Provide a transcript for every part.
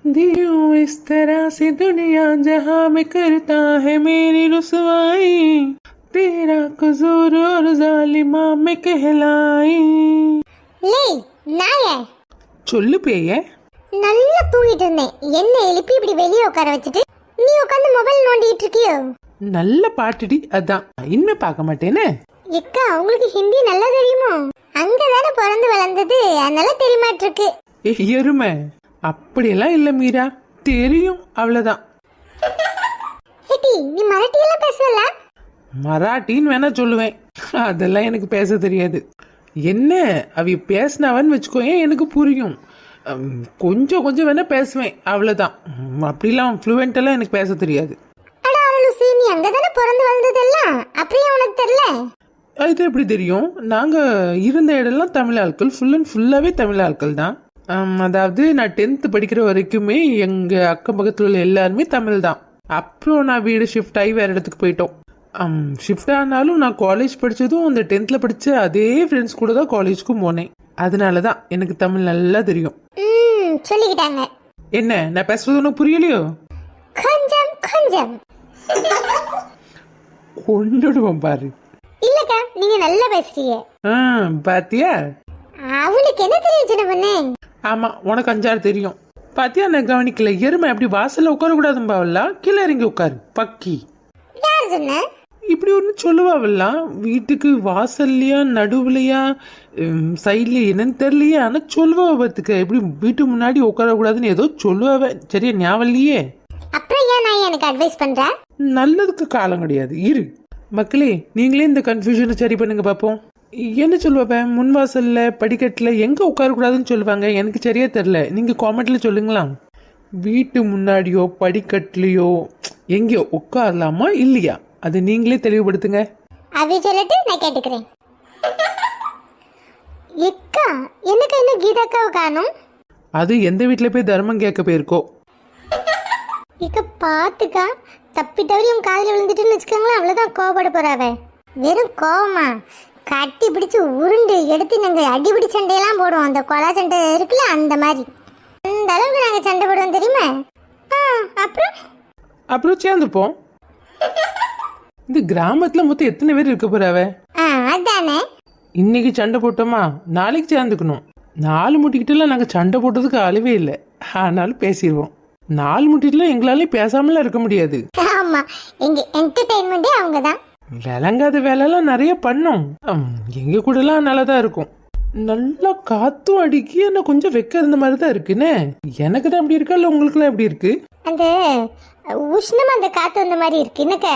दियो इस तरह से दुनिया जहां में करता है मेरी रुसवाई तेरा कसूर और जालिमा में कहलाई. லேய் நாயே, சொல்லு பேய. நல்லா தூங்கிட்டு இருந்தேன். என்ன எழுப்பி இப்படி வெளியே உட்கார வச்சுட்டு நீ உட்காந்து மொபைல் நோண்டிட்டு இருக்கியோ? நல்ல பாட்டுடி, அதான் இனிமே பார்க்க மாட்டேனே. எக்கா, உங்களுக்கு ஹிந்தி நல்லா தெரியுமோ? அங்கதானே பிறந்து வளர்ந்தது, அதனால தெரியுமாட்டு இருக்கு. எருமை, அப்படியெல்லாம் இல்ல மீரா, தெரியும் அவ்வளவுதான். ஹேட்டி, நீ மராட்டி எல்லாம் பேசல? மராட்டின்னு வேணா சொல்லுவேன், அதெல்லாம் எனக்கு பேச தெரியாது. என்ன அவி பேசினவன்னு வச்சுக்கோயேன், எனக்கு புரியும். கொஞ்சம் கொஞ்சம் வேணா பேசுவேன், அவ்வளவுதான். அப்படிலாம் ஃப்ளூவெண்டெல்லாம் எனக்கு பேச தெரியாது. அடா லூசி, நீ அங்கதானே பிறந்து வளர்ந்ததெல்லாம், அப்படியே உனக்கு தெரியல? அது எப்படி தெரியும்? நாங்க இருந்த இடம்லாம் தமிழ் ஆட்கள், ஃபுல் அண்ட் ஃபுல்லாவே தமிழ் ஆட்கள் தான். அதாவது நான் 10th படிக்கிற வரைக்குமே எங்க அக்கம் பக்கத்துல உள்ள எல்லாருமே தமிழ் தான். அப்புறம் நான் வீடு ஷிஃப்ட் ஆகி வேற இடத்துக்கு போயிட்டோம். ஷிஃப்ட் ஆனாலும் நான் காலேஜ் படிச்சதும் அந்த 10th படிச்ச அதே ஃப்ரெண்ட்ஸ் கூட தான் காலேஜுக்கும் போனேன். அதனாலதான் எனக்கு தமிழ் நல்லா தெரியும். சொல்லிக்கிட்டாங்க. என்ன நான் பேசுறது உனக்கு புரியலையோ? கொஞ்சம் கொஞ்சம் கொண்டுடுவோம் பாரு. இல்லக்கா, நீங்க நல்லா பேசுறீங்க. பாத்தியா? அவளுக்கு என்ன தெரியும் சின்ன பொண்ணு? ஆமா, உனக்கு 5-6 தெரியும். பாத்தியா, நான் கவனிக்கல. எருமை அப்படி வாசல்ல உட்கார கூடாதும்பாவல்ல, கீழே இறங்கி உட்காரு பக்கி. யார் சொன்ன? இப்படி ஒண்ணு சொல்லுவாவல்லாம், வீட்டுக்கு வாசல்லையா நடுவுலையா சைட்ல என்னன்னு தெரியலையே, ஆனா சொல்லுவா பத்துக்க, இப்படி வீட்டு முன்னாடி உட்கார கூடாதுன்னு ஏதோ சொல்லுவாவ. சரியா ஞாபகம் இல்லையே. அப்புறம் ஏன் நான் எனக்கு அட்வைஸ் பண்றேன்? நல்லதுக்கு காலம் கிடையாது, இரு. மக்களே, நீங்களே இந்த கன்ஃபியூஷனை சரி பண்ணுங்க பாப்போம். என்ன சொல்லுவாப்ப, முன் வாசல்ல படிக்கட்டுல எங்க உட்கார கூடாதுன்னு சொல்லுவாங்க, எனக்கு சரியா தெரியல. நீங்க காமெண்ட்ல சொல்லுங்களா. வீட்டு முன்னாடியோ படிக்கட்டுலயோ எங்கயோ உட்காரலாமா இல்லையா, அது நீங்களே தெளிவுபடுத்துங்க. அது சொல்லிட்டு நான் கேட்டுக்கிறேன். எக்கா, எனக்கு என்ன கீதாக்காவை காணும்? அது எந்த வீட்டுல போய் தர்மம் கேட்க போயிருக்கோ. இக்க பாத்துக்கா, தப்பி தவறி உன் காதில் விழுந்துட்டுன்னு வச்சுக்கோங்களேன், அவ்வளவுதான் கோவப்பட போறாவ. வெறும் கோவமா கட்டி பிடிச்சு உருண்டு எடுத்து நாங்க அடிபிடி சண்டையெல்லாம் போடுவோம். அந்த கொலா சண்டை இருக்குல்ல, அந்த மாதிரி. அந்த அளவுக்கு நாங்க சண்டை போடுவோம் தெரியுமா? அப்புறம் சேர்ந்துப்போம். இந்த கிராமத்துல மொத்தம் எத்தனை பேர் இருக்க போறாவ? அதானே, இன்னைக்கு சண்டை போட்டோமா, நாளைக்கு சேர்ந்துக்கணும். 4 முட்டிக்கிட்டலாம் நாங்க சண்டை போட்டதுக்கு அளவே இல்லை, ஆனாலும் பேசிடுவோம். 4 முட்டிட்டுலாம் எங்களாலே பேசாமலாம் இருக்க முடியாது. ஆமா, எங்க என்டர்டெயின்மெண்டே அவங்கதான். விளங்காத வேலைலாம் நிறைய பண்ணோம். எங்க கூட எல்லாம் நல்லாதான் இருக்கும். நல்லா காத்தும் அடிக்கி, என்ன கொஞ்சம் வெக்க இருந்த மாதிரி தான் இருக்குன்னு. எனக்கு தான் அப்படி இருக்கா, இல்ல உங்களுக்கு எல்லாம் எப்படி இருக்கு? அந்த உஷ்ணமா அந்த காத்து வந்த மாதிரி இருக்கு. என்னக்க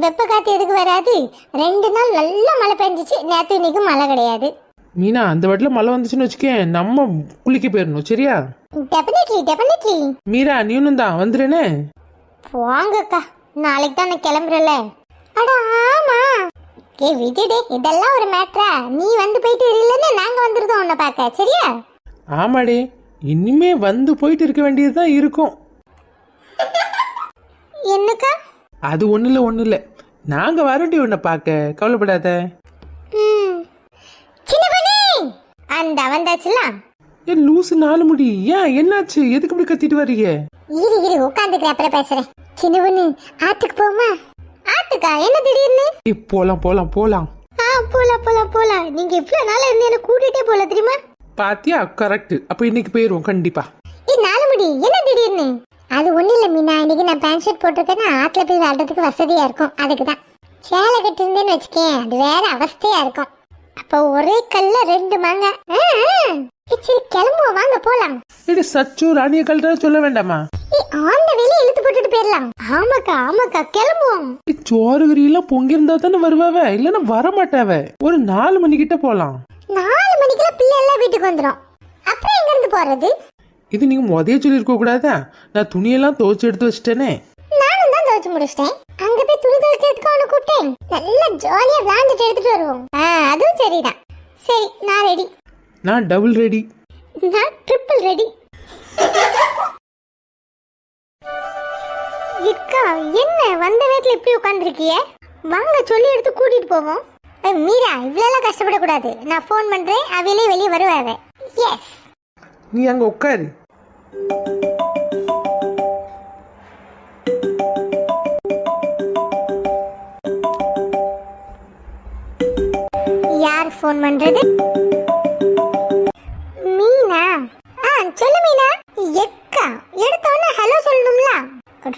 வெப்ப காத்து எதுக்கு வராது? 2 நாள் நல்லா மழை பெஞ்சிச்சு, நேத்து இன்னைக்கு மழை கிடையாது. மீனா, அந்த வாட்டில மழை வந்துச்சுன்னு வச்சுக்கேன், நம்ம குளிக்க போயிடணும். சரியா? Definitely definitely. மீரா, நீனும் தான் வந்துருனே. போங்கக்கா, நாளைக்கு தான் நான் கிளம்புறல. அட ஆமா, ஏ விஜய், இதெல்லாம் ஒரு மேட்டரா? நீ வந்து போயிட்டு இல்லைன்னா நாங்க வந்துருதோம் உன்னை பார்க்க. சரியா? ஆமாடே, இனிமே வந்து போயிட்டு இருக்க வேண்டியதுதான் இருக்கும். என்னக்கா? அது ஒண்ணு இல்ல, நாங்க வரட்டி உன்னை பார்க்க, கவலைப்படாத. சின்ன பண்ணி அந்த வந்தாச்சுல. ஏன் லூசு 4 முடி, ஏன் என்னாச்சு? எதுக்கு இப்படி கத்திட்டு வர்றீங்க? இரு உட்காந்துக்கிறேன், அப்புறம் பேசுறேன். சின்ன பண்ணி, ஆத்துக்கு போமா? ஆத்துக்கா? என்ன திடீர்னு? போலாம் போலாம் போலாம். போலாம். நீங்க இவ்வளவு நாளா இருந்து என்ன கூட்டிட்டே போல தெரியுமா? பாத்தியா, கரெக்ட். அப்ப இன்னைக்கு போயிருவோம் கண்டிப்பா. நாலுமுடி, என்ன திடீர்னு? அது ஒண்ணு இல்ல மீனா, இன்னைக்கு நான் பேண்ட் ஷர்ட் போட்டிருக்கேன்னா ஆத்துல போய் விளையாடுறதுக்கு வசதியா இருக்கும், அதுக்குதான். சேலை கட்டி இருந்தேன்னு வச்சுக்கேன், அது வேற அவஸ்தையா இருக்கும். அப்ப ஒரே கல்ல 2 மாங்காய். சரி கிளம்புவோம், வாங்க போலாம். இது சச்சு ராணிய கல்ற சொல்ல வேண்டாமா? ஆந்த வேலையை இழுத்து போட்டுட்டு போயிடலாம். ஆமாக்கா கிளம்புவோம். சோறுகரியெல்லாம் பொங்கிருந்தா தானே வருவாவ, இல்லன்னா வரமாட்டாவ. ஒரு 4 மணிக்கிட்ட போலாம். 4 மணிக்குள்ள பிள்ளை எல்லாம் வீட்டுக்கு வந்துடும். அப்புறம் எங்க இருந்து போறது? இது நீங்க முதல்ல சொல்லிருக்க கூடாதா? நான் துணியெல்லாம் துவைச்சு எடுத்து வச்சிட்டேனே. நானும் தான் துவைச்சு முடிச்சிட்டேன். அங்க போய் துணி துவைக்கிறதுக்கு அவனை கூப்பிட்டேன். நல்லா ஜாலியா விளையாண்டுட்டு எடுத்துட்டு வருவோம். அதுவும் சரிதான். சரி, நான் ரெடி. நான் டபுள் ரெடி. நான் ட்ரிபிள் ரெடி. இக்கா, என்ன வந்த வீட்டுல இப்படி உட்காந்துருக்கிய? வாங்க, சொல்லி எடுத்து கூட்டிட்டு போவோம். மீரா, இவ்வளவு கஷ்டப்படக்கூடாது. நான் போன் பண்றேன், அவையிலே வெளியே வருவாங்க. எஸ், நீ அங்க உட்காரு. ஃபோன் பண்றது? மீனா? சொல்லு மீனா. எக்கா எடுத்தவொடனே ஹலோ சொல்லணும்ல.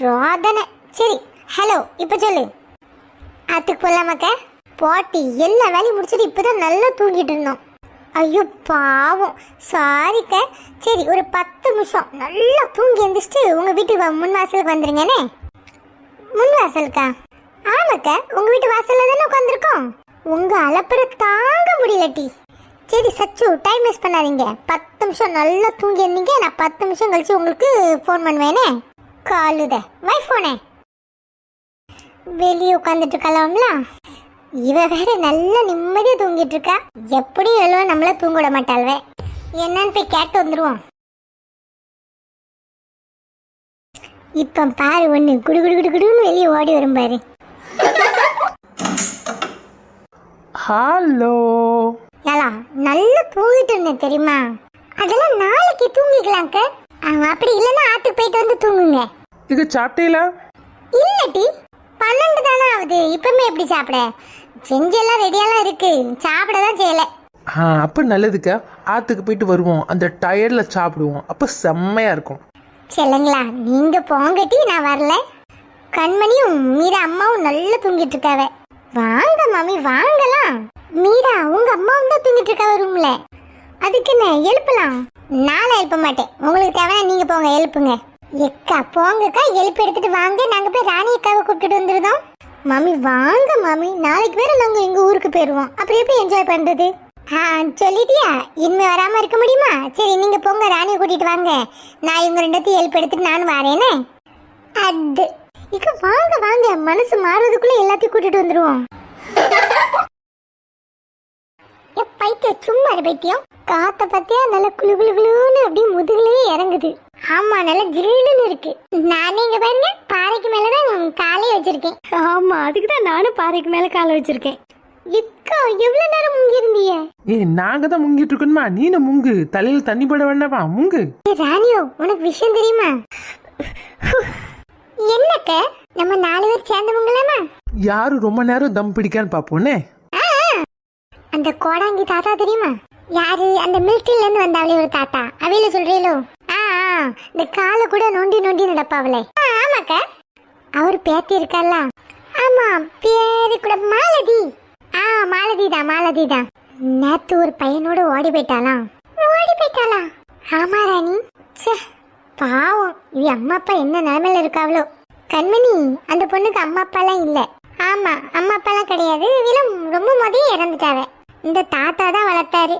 ரோதனை. சரி ஹலோ இப்ப சொல்லு. ஆத்துக்கு போலாமாக்க? பாட்டி எல்லா வேலையும் முடிச்சுட்டு இப்பதான் நல்லா தூங்கிட்டு இருந்தோம். ஐயோ பாவம், சாரிக்க. சரி ஒரு 10 நிமிஷம் நல்லா தூங்கி எழுந்திரிச்சிட்டு உங்க வீட்டு முன் வாசலுக்கு வந்துருங்கண்ணே. முன் வாசலுக்கா? ஆமாக்க, உங்க வீட்டு வாசல்ல தானே உட்காந்துருக்கோம். உங்க அலப்பறை தாங்க முடியலட்டி. சரி சச்சு, டைம் வேஸ்ட் பண்ணாதீங்க. 10 நிமிஷம் நல்லா தூங்கி இருந்தீங்க. நான் 10 நிமிஷம் கழிச்சு உங்களுக்கு ஃபோன் பண்ணுவேனே. காலுத வை போனே. வெளியே உட்காந்துட்டு இருக்கலாம்ல. இவ வேற நல்லா நிம்மதியா தூங்கிட்டு இருக்கா. எப்படியும் எழுவ நம்மள தூங்க விட மாட்டாள்வே. என்னன்னு போய் கேட்டு வந்துருவோம். இப்ப பாரு ஒண்ணு குடு குடு குடு குடுன்னு வெளியே ஓடி வரும் பாரு. ஹலோ. ஏலா நல்லா தூங்கிட்டு இருந்தேன் தெரியுமா? அதெல்லாம் நாளைக்கு தூங்கிக்கலாம்க்க. அப்படி இல்லைன்னா ஆத்துக்கு போயிட்டு வந்து தூங்குங்க. இது சாப்பிட்டீங்களா? இல்லட்டி 12 தானே ஆகுது. இப்பவுமே எப்படி சாப்பிட? செஞ்செல்லாம் ரெடியெல்லாம் இருக்கு, சாப்பிடதான் செய்யல. அப்ப நல்லதுக்கா. ஆத்துக்கு போயிட்டு வருவோம், அந்த டயர்ல சாப்பிடுவோம், அப்ப செம்மையா இருக்கும். செல்லுங்களா நீங்க போங்கட்டி, நான் வரல. கண்மணியும் மீரா அம்மாவும் நல்லா தூங்கிட்டு இருக்காவ. வாங்க மாமி வாங்கலாம். மீரா உங்க அம்மாவும் தான் தூங்கிட்டு இருக்காவ ரூம்ல. அதுக்கு என்ன எழுப்பலாம்? நானும் எழுப்ப மாட்டேன். உங்களுக்கு தேவைன்னா நீங்க போங்க எழுப்புங்க. எக்கா போங்கக்கா, எழுப்பி எடுத்துட்டு வாங்க. நாங்க போய் ராணி அக்காவை கூப்பிட்டு வந்துருந்தோம். மாமி வாங்க மாமி, நாளைக்கு வேற நாங்க எங்க ஊருக்கு போயிருவோம். அப்புறம் எப்படி என்ஜாய் பண்றது? சொல்லிட்டியா? இனிமே வராம இருக்க முடியுமா? சரி நீங்க போங்க, ராணியை கூட்டிட்டு வாங்க. நான் இவங்க 2 எழுப்பி எடுத்துட்டு நானும் வரேனே. அது இக்க வாங்க வாங்க, மனசு மாறுறதுக்குள்ள எல்லாத்தையும் கூட்டிட்டு வந்துருவோம். பைத்தியம் சும்மா இரு பைத்தியம். காத்த பத்தியா நல்ல குளு குளு குளுன்னு அப்படியே முதுகுலயே இறங்குது. ஆமா நல்ல ஜில்லுன்னு இருக்கு. நானே இங்க பாருங்க பாறைக்கு மேலதான் காலே வச்சிருக்கேன். ஆமா அதுக்குதான் நானும் பாறைக்கு மேல காலை வச்சிருக்கேன். இக்கா எவ்வளவு நேரம் முங்கி இருந்தீங்க? நாங்க தான் முங்கிட்டு இருக்கணுமா? நீன முங்கு, தலையில தண்ணி பட வேண்டாமா? முங்கு. ராணியோ உனக்கு விஷயம் தெரியுமா? என்னக்க நம்ம 4 பேர் சேர்ந்து முங்கலாமா? யாரு ரொம்ப நேரம் தம் பிடிக்கான்னு பாப்போனே. அந்த கோடாங்கி தாத்தா தெரியுமா? யாரு? அந்த மிலிட்டரியில இருந்து வந்தாவளே ஒரு தாத்தா, அவையில சொல்றீங்களோ? இந்த காலை கூட நோண்டி நோண்டி நடப்பாவளே. ஆமாக்க, அவரு பேத்தி இருக்கல்ல. ஆமா பேரு கூட மாலதி. மாலதி தான். நேத்து ஒரு பையனோட ஓடி போயிட்டாலாம். ஆமா ராணி. பாவம், இவ அம்மா அப்பா என்ன நிலைமையில இருக்காவளோ. கண்மணி அந்த பொண்ணுக்கு அம்மா அப்பாலாம் இல்ல. ஆமா அம்மா அப்பாலாம் கிடையாது. இவளும் ரொம்ப முதல்ல இறந்துட்டாவ. இந்த தாத்தா தான் வளர்த்தாரு.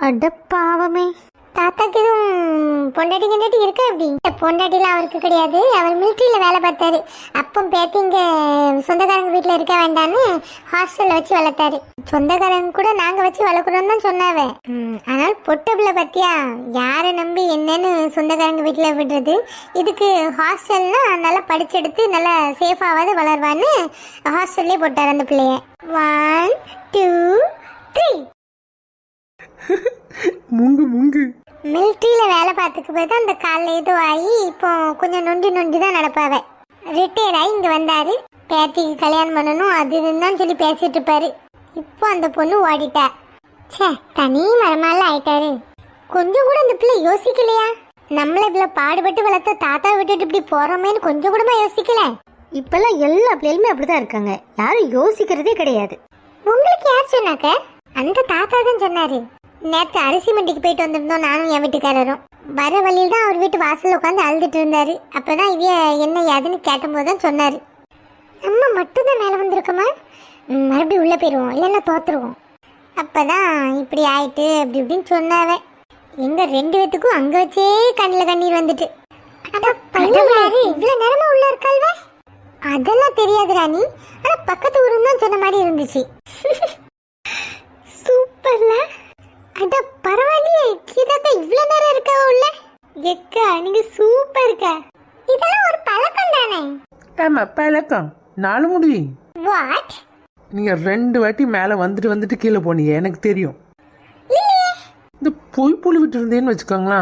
அட பாவமே. தாத்தாக்கு எதுவும் பொண்டாட்டி கண்டாட்டி இருக்கா? அப்படி பொண்டாட்டிலாம் அவருக்கு கிடையாது. அவர் மிலிட்டரியில வேலை பார்த்தாரு. அப்போ பேத்திங்க சொந்தக்காரங்க வீட்டில் இருக்க வேண்டான்னு ஹாஸ்டல்ல வச்சு வளர்த்தாரு. சொந்தக்காரங்க கூட நாங்க வச்சு வளர்க்குறோம் தான் சொன்னாவே. ஆனால் பொட்டபிள பத்தியா யாரை நம்பி என்னன்னு சொந்தக்காரங்க வீட்டில் விடுறது. இதுக்கு ஹாஸ்டல்னா நல்லா படிச்செடுத்து நல்லா சேஃபாவது வளர்வான்னு ஹாஸ்டல்லே போட்டார் அந்த பிள்ளைய. 1 2 3 முங்கு முங்கு. மிலிட்ரியில வேலை பார்த்துக்கு போய் தான் அந்த காலில் ஏதோ ஆகி இப்போ கொஞ்சம் நொண்டி நொண்டி தான் நடப்பாவ. ரிட்டையர்ட் ஆகி இங்கே வந்தாரு. பேத்திக்கு கல்யாணம் பண்ணணும் அது இதுன்னு சொல்லி பேசிட்டு இருப்பாரு. இப்போ அந்த பொண்ணு ஓடிட்டா. தனி மரமால ஆயிட்டாரு. கொஞ்சம் கூட இந்த பிள்ளை யோசிக்கலையா? நம்மள இவ்வளவு பாடுபட்டு வளர்த்த தாத்தா விட்டுட்டு இப்படி போறோமேன்னு கொஞ்சம் கூடமா யோசிக்கல. இப்பெல்லாம் எல்லா பிள்ளைகளுமே அப்படிதான் இருக்காங்க. யாரும் யோசிக்கிறதே கிடையாது. உங்களுக்கு யார் சொன்னாக்க? அந்த தாத்தா தான் சொன்னாரு. நேற்று அரிசி மண்டிக்கு போயிட்டு வந்திருந்தோம் நானும் என் வீட்டுக்காரரும். வர வழியில் தான் அவர் வீட்டு வாசல்ல உட்காந்து அழுதுட்டு இருந்தாரு. அப்பதான் இவ என்ன ஏதுன்னு கேட்டபோது தான் சொன்னாரு. நம்ம மட்டும்தான் மேலே வந்திருக்கோமா, மறுபடியும் உள்ள போயிடுவோம் இல்லைன்னா தோத்துருவோம். அப்பதான் இப்படி ஆயிட்டு அப்படி இப்படின்னு சொன்னாவே. எங்க 2 பேத்துக்கும் அங்க வச்சே கண்ணில் கண்ணீர் வந்துட்டு. இவ்வளவு நேரமா உள்ள இருக்காள்வே? அதெல்லாம் தெரியாது ராணி. ஆனா பக்கத்து ஊரும் தான் சொன்ன மாதிரி இருந்துச்சு. சூப்பர்ல. அட பரவாயில்லையே, கீதாக்கா இவ்வளவு நேரம் இருக்கா உள்ள? எக்கா நீங்க சூப்பர்க்கா. இதெல்லாம் ஒரு பழக்கம் தானே? ஆமா பழக்கம். 4 முடியும். வாட்? நீங்க 2 வாட்டி மேல வந்துட்டு வந்துட்டு கீழே போனீங்க, எனக்கு தெரியும். இந்த பொய் புளி விட்டு இருந்தேன்னு வச்சுக்கோங்களா,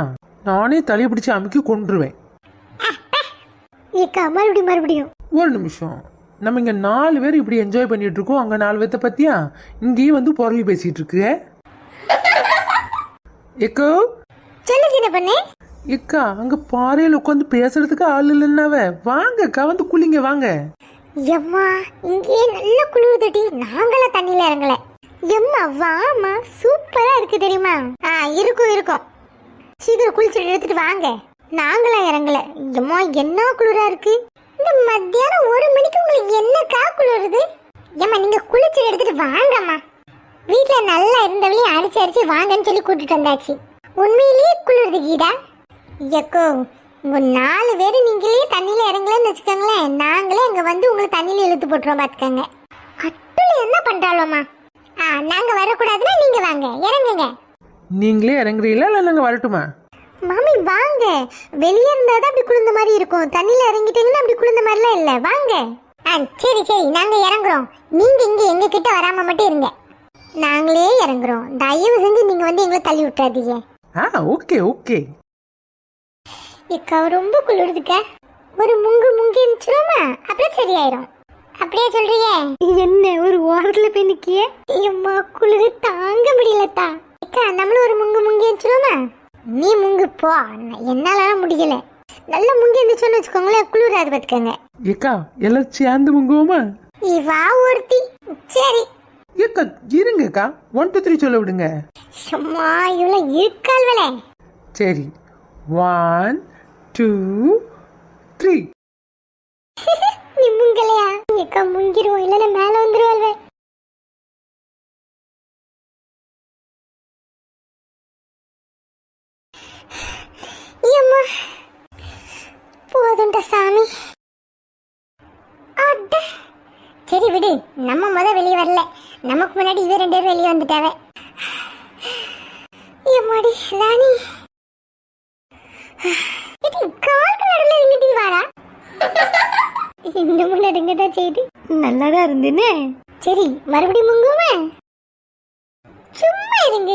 நானே தலையை பிடிச்சி அமுக்கி கொண்டுருவேன். ஏக்கா மறுபடியும் 1 நிமிஷம். நம்ம இங்க 4 பேர் இப்படி என்ஜாய் பண்ணிட்டு இருக்கோம், அங்க 4 பேர்த்த பத்தியா இங்கேயும் வந்து பொருளி பேசிட்டு இருக்கு. எக்கோ சொல்லு சின்ன பொண்ணு. எக்கா அங்க பாறையில உட்காந்து பேசுறதுக்கு ஆள் இல்லைன்னாவ, வாங்கக்கா வந்து குளிங்க வாங்க. எம்மா இங்கே நல்ல குளிர் தட்டி, நாங்கள தண்ணியில இறங்கல. எம்மா வாமா, சூப்பரா இருக்கு தெரியுமா? இருக்கும் இருக்கும், சீக்கிரம் குளிச்சுட்டு எடுத்துட்டு வாங்க. நாங்களாம் இறங்கல. எம்மா என்ன குளிரா இருக்கு. இந்த மத்தியானம் 1 மணிக்கு உங்களுக்கு என்னக்கா குளிருது? ஏம்மா நீங்க குளிச்சுட்டு எடுத்துட்டு வாங்கம்மா. வீட்டுல நல்லா இருந்தவளையும் அரிச்சு அரிச்சு வாங்கன்னு சொல்லி கூட்டிட்டு வந்தாச்சு. உண்மையிலேயே குளிருது கீதா. எக்கோ உங்க 4 பேரு நீங்களே தண்ணியில இறங்கலன்னு வச்சுக்கோங்களேன், நாங்களே அங்க வந்து உங்களை தண்ணியில இழுத்து போட்டுருவோம் பாத்துக்கோங்க. அட்டுல என்ன பண்றாளோமா? நாங்க வரக்கூடாதுன்னா நீங்க வாங்க, இறங்குங்க. நீங்களே இறங்குறீங்களா இல்ல நாங்க வரட்டுமா? மாமி வாங்க, வெளியே இருந்தாதான் அப்படி குளிர்ந்த மாதிரி இருக்கும், தண்ணியில இறங்கிட்டீங்கன்னா அப்படி குளிர்ந்த மாதிரிலாம் இல்ல, வாங்க. சரி சரி நாங்க இறங்குறோம், நீங்க இங்க எங்க கிட்ட வராம மட்டும் இருங்க. நாங்களே இறங்குறோம், தயவு செஞ்சு நீங்க வந்து எங்களை தள்ளி விட்டுறாதீங்க. Okay okay. இக்கா ரொம்ப குளிர்துக்க, ஒரு முங்கு இருந்துச்சுமா அப்புறம் சரியாயிரும். அப்படியே சொல்றீங்க? என்ன ஒரு ஓரத்துல போய் நிக்கிய? அம்மா குளிர் தாங்க முடியலத்தா. அக்கா நம்மளும் ஒரு முங்கு இருந்துச்சுமா. நீ முங்கு போ, என்னால முடியல. நல்ல முங்கி இருந்துச்சுன்னு வச்சுக்கோங்களேன், குளிராது பார்த்துக்கோங்க. ஏக்கா எல்லாரும் சேர்ந்து முங்குவோமா? வா ஒருத்தி. சரி ஏக்கா இருங்கக்கா, 1 2 3 சொல்ல விடுங்க. சும்மா இவ்வளவு இருக்கால் வேலை. சரி 1 2 3. நீ முங்கலையா? ஏக்கா முங்கிருவோம், இல்லைன்னா மேல வந்துருவாள்வே. ஏம்மா போதும்டா சாமி. சரி விடு, நம்ம வெளியே வரல, நமக்கு முன்னாடி இவ 2 பேரும் வெளியே வந்துட்டாவே. ஏம்மாடி ராணி, காலுக்கு நடுவில் இங்கிட்டு வாடா. இந்த முன்னாடி இங்கதான் செய்து நல்லாதான் இருந்துன்னு. சரி மறுபடியும் முங்குவே. சும்மா இருங்க.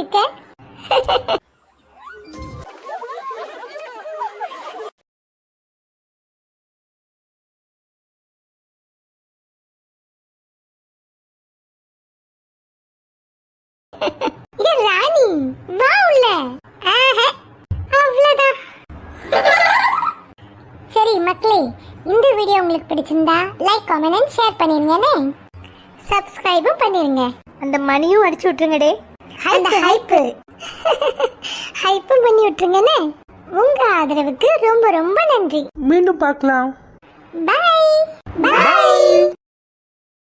ராணி வா உள்ள. அவ்வளவுதான். சரி மக்களே, இந்த வீடியோ உங்களுக்கு பிடிச்சிருந்தா லைக் கமெண்ட் அண்ட் ஷேர் பண்ணிருங்கனே. சப்ஸ்கிரைபும் பண்ணிருங்க. அந்த மணியும் அடிச்சு விட்டுருங்கடே. அந்த ஹைப்பும் பண்ணி விட்டுருங்கனே. உங்க ஆதரவுக்கு ரொம்ப ரொம்ப நன்றி. மீண்டும் பார்க்கலாம். Bye by.